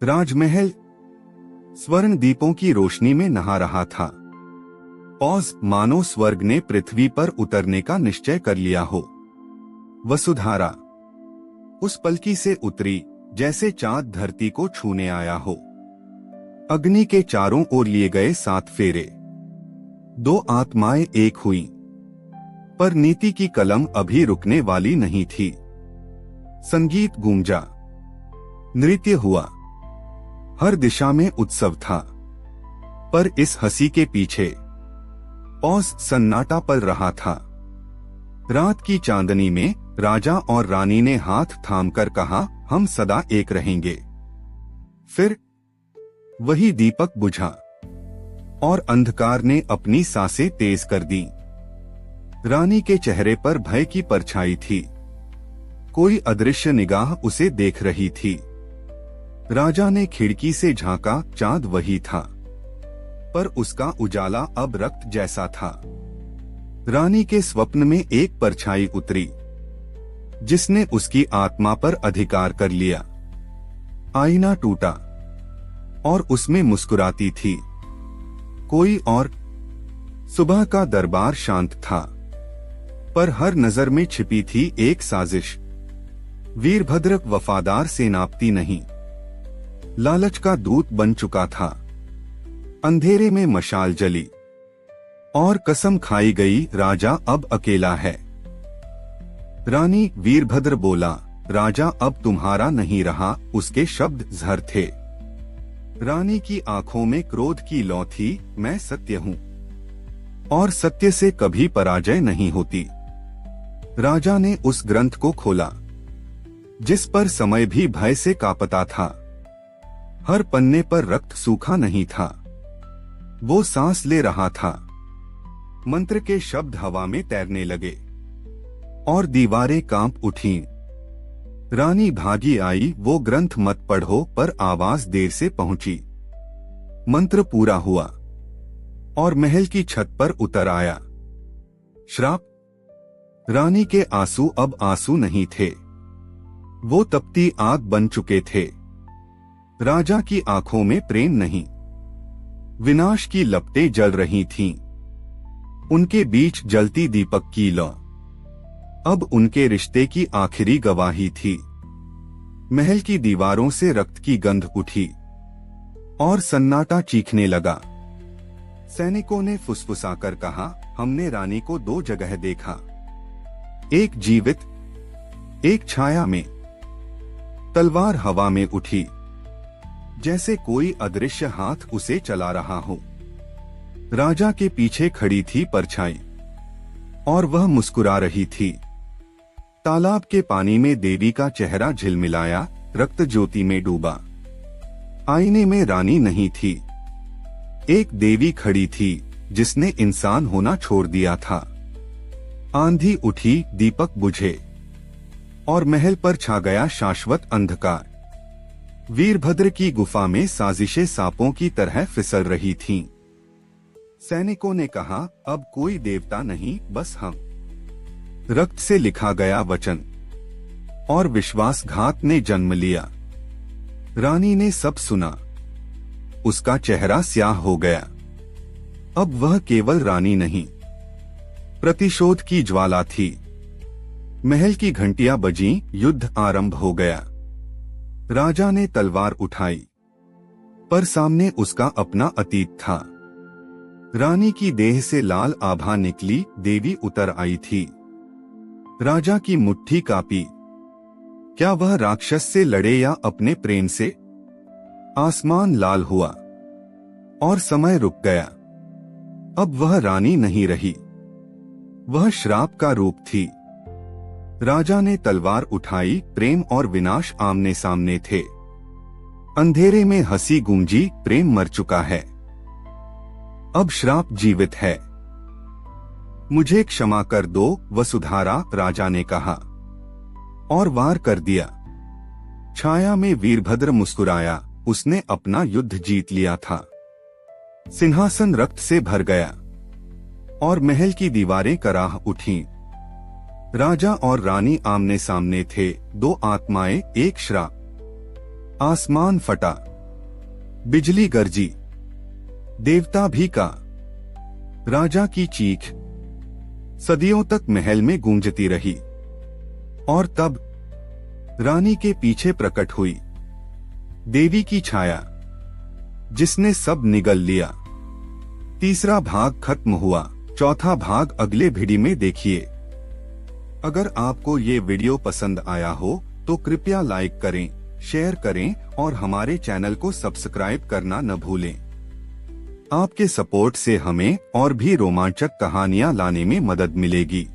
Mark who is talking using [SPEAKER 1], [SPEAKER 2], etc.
[SPEAKER 1] राजमहल स्वर्ण दीपों की रोशनी में नहा रहा था। पॉज, मानो स्वर्ग ने पृथ्वी पर उतरने का निश्चय कर लिया हो। वसुधारा उस पलकी से उतरी जैसे चांद धरती को छूने आया हो। अग्नि के चारों ओर लिए गए 7 फेरे। 2 आत्माएं एक हुई, पर नीति की कलम अभी रुकने वाली नहीं थी। संगीत गूंजा, नृत्य हुआ, हर दिशा में उत्सव था। पर इस हंसी के पीछे पॉज सन्नाटा पल रहा था। रात की चांदनी में राजा और रानी ने हाथ थामकर कहा, हम सदा एक रहेंगे। फिर वही दीपक बुझा और अंधकार ने अपनी सांसें तेज कर दी। रानी के चेहरे पर भय की परछाई थी। कोई अदृश्य निगाह उसे देख रही थी। राजा ने खिड़की से झांका, चांद वही था, पर उसका उजाला अब रक्त जैसा था। रानी के स्वप्न में एक परछाई उतरी, जिसने उसकी आत्मा पर अधिकार कर लिया। आईना टूटा और उसमें मुस्कुराती थी कोई और। सुबह का दरबार शांत था, पर हर नजर में छिपी थी एक साजिश। वीरभद्र वफादार सेनापति नहीं, लालच का दूत बन चुका था। अंधेरे में मशाल जली और कसम खाई गई, राजा अब अकेला है। रानी, वीरभद्र बोला, राजा अब तुम्हारा नहीं रहा। उसके शब्द जहर थे। रानी की आंखों में क्रोध की लौ थी। मैं सत्य हूँ और सत्य से कभी पराजय नहीं होती। राजा ने उस ग्रंथ को खोला, जिस पर समय भी भय से कांपता था। हर पन्ने पर रक्त सूखा नहीं था, वो सांस ले रहा था। मंत्र के शब्द हवा में तैरने लगे और दीवारें कांप उठीं। रानी भागी आई, वो ग्रंथ मत पढ़ो, पर आवाज देर से पहुंची। मंत्र पूरा हुआ और महल की छत पर उतर आया। श्राप। रानी के आंसू अब आंसू नहीं थे, वो तपती आग बन चुके थे। राजा की आंखों में प्रेम नहीं, विनाश की लपटें जल रही थीं। उनके बीच जलती दीपक की लौ अब उनके रिश्ते की आखिरी गवाही थी। महल की दीवारों से रक्त की गंध उठी और सन्नाटा चीखने लगा। सैनिकों ने फुसफुसाकर कहा, हमने रानी को 2 जगह देखा, एक जीवित, एक छाया में। तलवार हवा में उठी, जैसे कोई अदृश्य हाथ उसे चला रहा हो। राजा के पीछे खड़ी थी परछाई और वह मुस्कुरा रही थी। तालाब के पानी में देवी का चेहरा झिलमिलाया, रक्त ज्योति में डूबा। आईने में रानी नहीं थी, एक देवी खड़ी थी जिसने इंसान होना छोड़ दिया था। आंधी उठी, दीपक बुझे और महल पर छा गया शाश्वत अंधकार। वीरभद्र की गुफा में साजिशें सांपों की तरह फिसल रही थीं। सैनिकों ने कहा, अब कोई देवता नहीं, बस हम। रक्त से लिखा गया वचन और विश्वासघात ने जन्म लिया। रानी ने सब सुना, उसका चेहरा स्याह हो गया। अब वह केवल रानी नहीं, प्रतिशोध की ज्वाला थी। महल की घंटियां बजीं, युद्ध आरंभ हो गया। राजा ने तलवार उठाई, पर सामने उसका अपना अतीत था। रानी की देह से लाल आभा निकली, देवी उतर आई थी। राजा की मुट्ठी कांपी। क्या वह राक्षस से लड़े या अपने प्रेम से? आसमान लाल हुआ और समय रुक गया। अब वह रानी नहीं रही, वह श्राप का रूप थी। राजा ने तलवार उठाई, प्रेम और विनाश आमने सामने थे। अंधेरे में हंसी गूंजी, प्रेम मर चुका है, अब श्राप जीवित है। मुझे क्षमा कर दो वसुधारा, राजा ने कहा और वार कर दिया। छाया में वीरभद्र मुस्कुराया, उसने अपना युद्ध जीत लिया था। सिंहासन रक्त से भर गया और महल की दीवारें कराह उठीं। राजा और रानी आमने सामने थे, 2 आत्माएं, एक श्राप। आसमान फटा, बिजली गरजी, देवता भीका, राजा की चीख सदियों तक महल में गूंजती रही। और तब रानी के पीछे प्रकट हुई देवी की छाया, जिसने सब निगल लिया। तीसरा भाग खत्म हुआ, चौथा भाग अगले वीडियो में देखिए। अगर आपको ये वीडियो पसंद आया हो तो कृपया लाइक करें, शेयर करें और हमारे चैनल को सब्सक्राइब करना न भूलें। आपके सपोर्ट से हमें और भी रोमांचक कहानियां लाने में मदद मिलेगी।